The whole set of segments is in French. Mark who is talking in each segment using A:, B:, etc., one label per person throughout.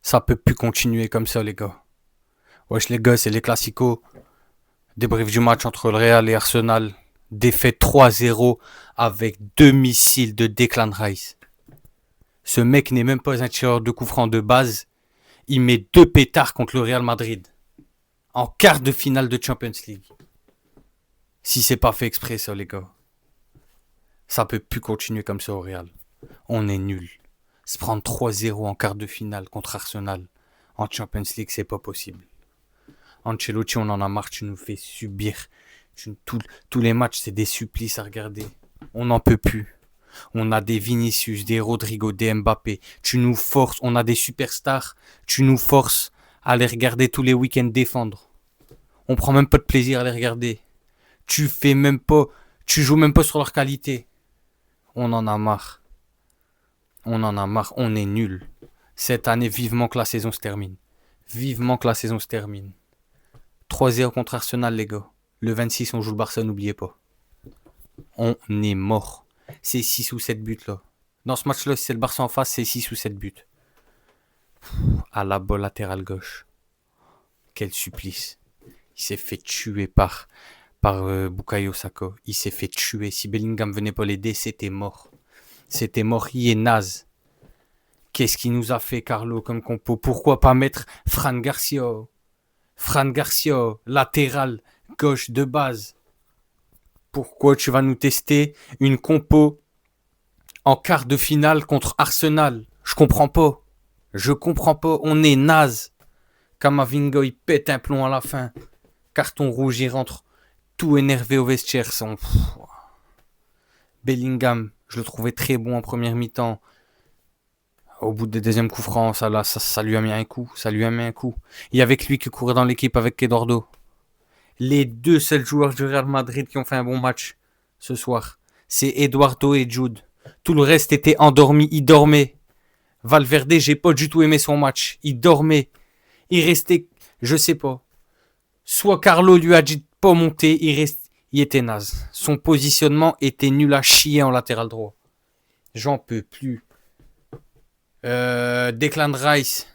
A: Ça peut plus continuer comme ça, les gars. Wesh, les gars, c'est les classicos. Débrief du match entre le Real et Arsenal. Défaite 3-0 avec deux missiles de Declan Rice. Ce mec n'est même pas un tireur de coup franc de base. Il met deux pétards contre le Real Madrid. En quart de finale de Champions League. Si c'est pas fait exprès, ça, les gars. Ça peut plus continuer comme ça au Real. On est nul. Se prendre 3-0 en quart de finale contre Arsenal en Champions League, c'est pas possible. Ancelotti, on en a marre, tu nous fais subir. Tous les matchs, c'est des supplices à regarder. On n'en peut plus. On a des Vinicius, des Rodrigo, des Mbappé. Tu nous forces, on a des superstars. Tu nous forces à les regarder tous les week-ends défendre. On prend même pas de plaisir à les regarder. Tu joues même pas sur leur qualité. On en a marre. On en a marre, on est nul. Cette année, vivement que la saison se termine. Vivement que la saison se termine. 3-0 contre Arsenal, les gars. Le 26, on joue le Barça, n'oubliez pas. On est mort. C'est 6 ou 7 buts, là. Dans ce match-là, si c'est le Barça en face, c'est 6 ou 7 buts. À la balle latérale gauche. Quel supplice. Il s'est fait tuer par Bukayo Saka. Il s'est fait tuer. Si Bellingham venait pas l'aider, c'était mort. C'était mort. Il est naze. Qu'est-ce qu'il nous a fait, Carlo, comme compo? Pourquoi pas mettre Fran Garcia? Fran Garcia, latéral, gauche de base. Pourquoi tu vas nous tester une compo en quart de finale contre Arsenal? Je comprends pas. Je comprends pas. On est naze. Kamavinga, il pète un plomb à la fin. Carton rouge, il rentre tout énervé au vestiaire. Bellingham, je le trouvais très bon en première mi-temps. Au bout des deuxièmes coups francs, ça lui a mis un coup. Ça lui a mis un coup. Il y avait que lui qui courait dans l'équipe avec Eduardo. Les deux seuls joueurs du Real Madrid qui ont fait un bon match ce soir, c'est Eduardo et Jude. Tout le reste était endormi. Il dormait. Valverde, j'ai pas du tout aimé son match. Il dormait. Il restait, je sais pas. Soit Carlo lui a dit de pas monter, il était naze. Son positionnement était nul à chier en latéral droit. J'en peux plus. Declan Rice.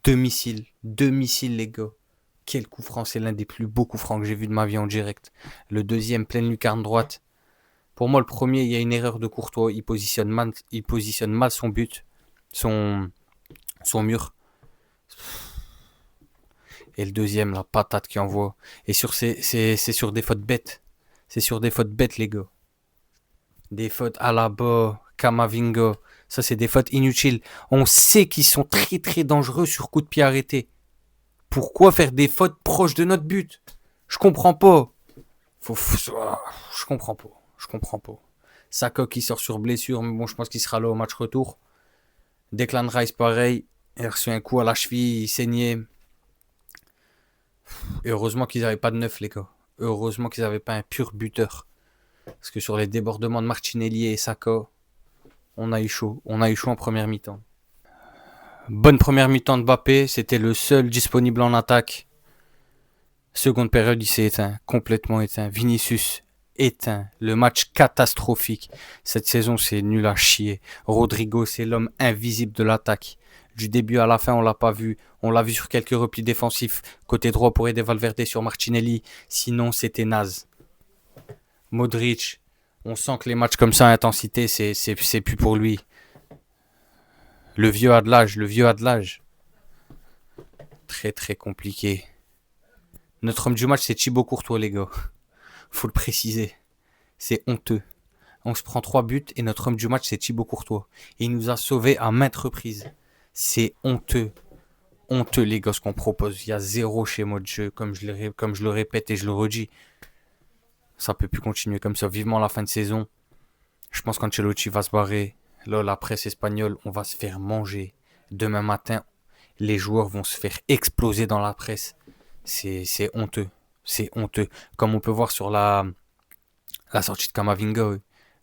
A: Deux missiles. Deux missiles, les gars. Quel coup franc, c'est l'un des plus beaux coups francs que j'ai vu de ma vie en direct. Le deuxième, pleine lucarne droite. Pour moi, le premier, il y a une erreur de Courtois. Il positionne mal son but, son mur. Et le deuxième, la patate qu'il envoie. Et c'est sur des fautes bêtes. C'est sur des fautes bêtes, les gars. Des fautes à la bas, Kamavinga. Ça, c'est des fautes inutiles. On sait qu'ils sont très très dangereux sur coup de pied arrêté. Pourquoi faire des fautes proches de notre but? Je comprends pas. Je comprends pas. Je comprends pas. Saka qui sort sur blessure, mais bon, je pense qu'il sera là au match retour. Declan Rice, pareil. Il a reçu un coup à la cheville, il saignait. Et heureusement qu'ils n'avaient pas de neuf, les gars. Heureusement qu'ils n'avaient pas un pur buteur. Parce que sur les débordements de Martinelli et Saka, on a eu chaud. On a eu chaud en première mi-temps. Bonne première mi-temps de Mbappé. C'était le seul disponible en attaque. Seconde période, il s'est éteint. Complètement éteint. Vinicius, éteint. Le match catastrophique. Cette saison, c'est nul à chier. Rodrigo, c'est l'homme invisible de l'attaque. Du début à la fin, on l'a pas vu. On l'a vu sur quelques replis défensifs. Côté droit pour aider Valverde sur Martinelli. Sinon, c'était naze. Modric, on sent que les matchs comme ça à intensité, c'est plus pour lui. Le vieux a de l'âge. Très très compliqué. Notre homme du match, c'est Thibaut Courtois, les gars. Faut le préciser. C'est honteux. On se prend 3 buts et notre homme du match, c'est Thibaut Courtois. Et il nous a sauvés à maintes reprises. C'est honteux. Honteux, les gars, ce qu'on propose. Il y a zéro schéma de jeu, comme je le répète et je le redis. Ça peut plus continuer comme ça. Vivement la fin de saison. Je pense qu'Ancelotti va se barrer. Là, la presse espagnole, on va se faire manger. Demain matin, les joueurs vont se faire exploser dans la presse. C'est honteux. C'est honteux. Comme on peut voir sur la sortie de Kamavinga.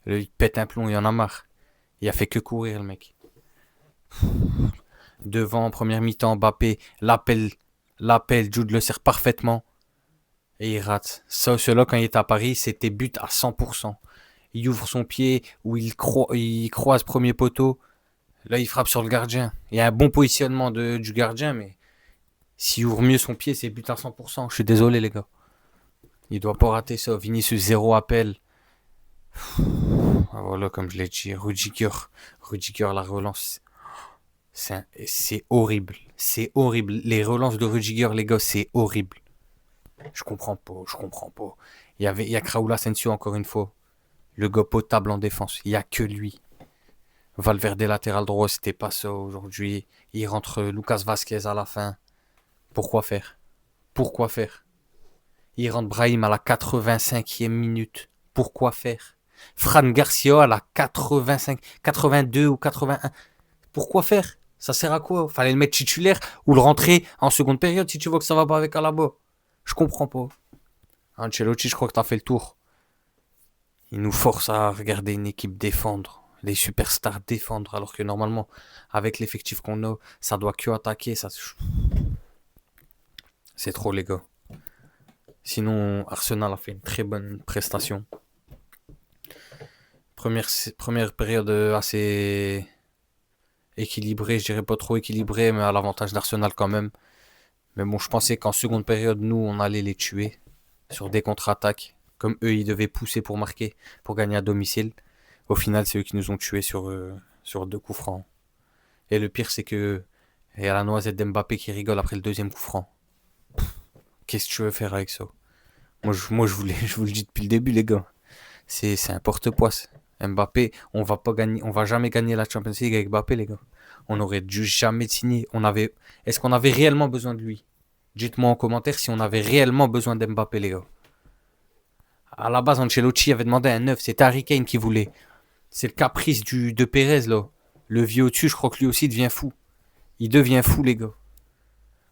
A: Il pète un plomb, il en a marre. Il a fait que courir, le mec. Devant, en première mi-temps, Mbappé, l'appel, Jude le sert parfaitement. Et il rate. Cela, quand il est à Paris, c'était but à 100%. Il ouvre son pied, ou il croise premier poteau. Là, il frappe sur le gardien. Il y a un bon positionnement du gardien, mais s'il ouvre mieux son pied, c'est but à 100%. Je suis désolé, les gars. Il doit pas rater ça. Vinicius, zéro appel. Ah, voilà, comme je l'ai dit, Rudiger, la relance, c'est horrible. C'est horrible. Les relances de Rudiger, les gars, c'est horrible. Je comprends pas, je comprends pas. Il y a Raúl Asensio, encore une fois. Le gars potable en défense. Il y a que lui. Valverde latéral droit, c'était pas ça aujourd'hui. Il rentre Lucas Vasquez à la fin. Pourquoi faire? Pourquoi faire? Il rentre Brahim à la 85e minute. Pourquoi faire? Fran Garcia à la 85, 82 ou 81. Pourquoi faire? Ça sert à quoi? Fallait le mettre titulaire ou le rentrer en seconde période si tu vois que ça va pas avec Alaba. Je comprends pas. Ancelotti, je crois que t'as fait le tour. Il nous force à regarder une équipe défendre. Les superstars défendre alors que normalement, avec l'effectif qu'on a, ça doit que attaquer. Ça... C'est trop, les gars. Sinon, Arsenal a fait une très bonne prestation. Première période assez équilibrée, je dirais pas trop équilibrée, mais à l'avantage d'Arsenal quand même. Mais bon, je pensais qu'en seconde période, nous, on allait les tuer sur des contre-attaques. Comme eux, ils devaient pousser pour marquer, pour gagner à domicile. Au final, c'est eux qui nous ont tués sur 2 coups francs. Et le pire, c'est que il y a la noisette d'Mbappé qui rigole après le deuxième coup franc. Qu'est-ce que tu veux faire avec ça? Je vous le dis depuis le début, les gars. C'est un porte-poisse. Mbappé, on va jamais gagner la Champions League avec Mbappé, les gars. On aurait dû jamais signer. Est-ce qu'on avait réellement besoin de lui? Dites-moi en commentaire si on avait réellement besoin d'Mbappé, les gars. À la base, Ancelotti avait demandé un 9. C'était Harry Kane qui voulait. C'est le caprice de Pérez, là. Le vieux au-dessus, je crois que lui aussi devient fou. Il devient fou, les gars.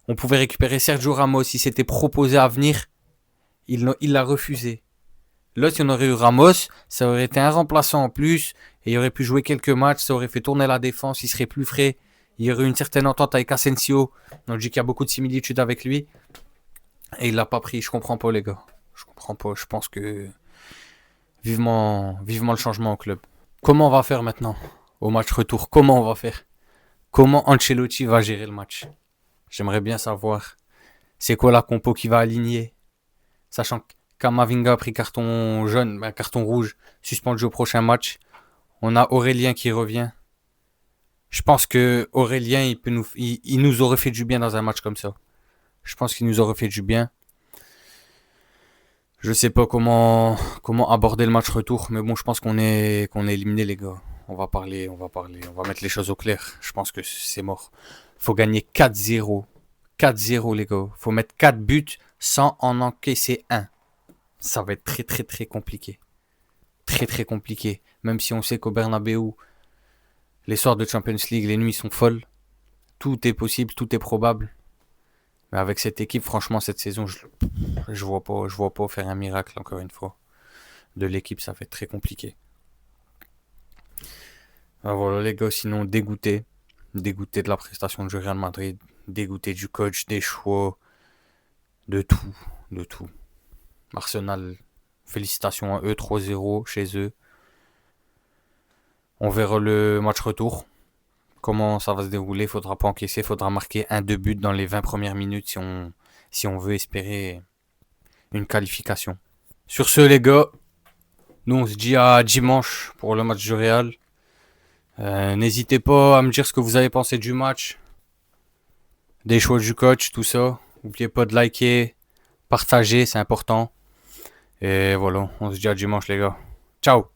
A: On pouvait récupérer Sergio Ramos. Il s'était proposé à venir. Il l'a refusé. Là, si on aurait eu Ramos, ça aurait été un remplaçant en plus. Et il aurait pu jouer quelques matchs. Ça aurait fait tourner la défense. Il serait plus frais. Il y aurait eu une certaine entente avec Asensio. Donc, je dis qu'il y a beaucoup de similitudes avec lui. Et il l'a pas pris. Je comprends pas, les gars. Je comprends pas. Je pense que vivement le changement au club. Comment on va faire maintenant au match retour? Comment on va faire? Comment Ancelotti va gérer le match? J'aimerais bien savoir. C'est quoi la compo qui va aligner? Sachant que Kamavinga a pris carton jaune, carton rouge, suspendu au prochain match. On a Aurélien qui revient. Je pense que Aurélien, il nous aurait fait du bien dans un match comme ça. Je pense qu'il nous aurait fait du bien. Je sais pas comment aborder le match retour, mais bon, je pense qu'on est éliminé, les gars. On va mettre les choses au clair. Je pense que c'est mort. Faut gagner 4-0. 4-0, les gars. Faut mettre 4 buts sans en encaisser un. Ça va être très, très, très compliqué. Très, très compliqué. Même si on sait qu'au Bernabeu, les soirs de Champions League, les nuits sont folles. Tout est possible, tout est probable. Mais avec cette équipe, franchement, cette saison, je vois pas faire un miracle, encore une fois. De l'équipe, ça va être très compliqué. Alors voilà, les gars, sinon dégoûté. Dégoûté de la prestation du Real Madrid. Dégoûté du coach, des choix. De tout. De tout. Arsenal, félicitations à eux, 3-0 chez eux. On verra le match retour. Comment ça va se dérouler, faudra pas encaisser, faudra marquer 1-2 buts dans les 20 premières minutes si on veut espérer une qualification. Sur ce, les gars, nous on se dit à dimanche pour le match du Real. N'hésitez pas à me dire ce que vous avez pensé du match, des choix du coach, tout ça. N'oubliez pas de liker, partager, c'est important. Et voilà, on se dit à dimanche, les gars. Ciao!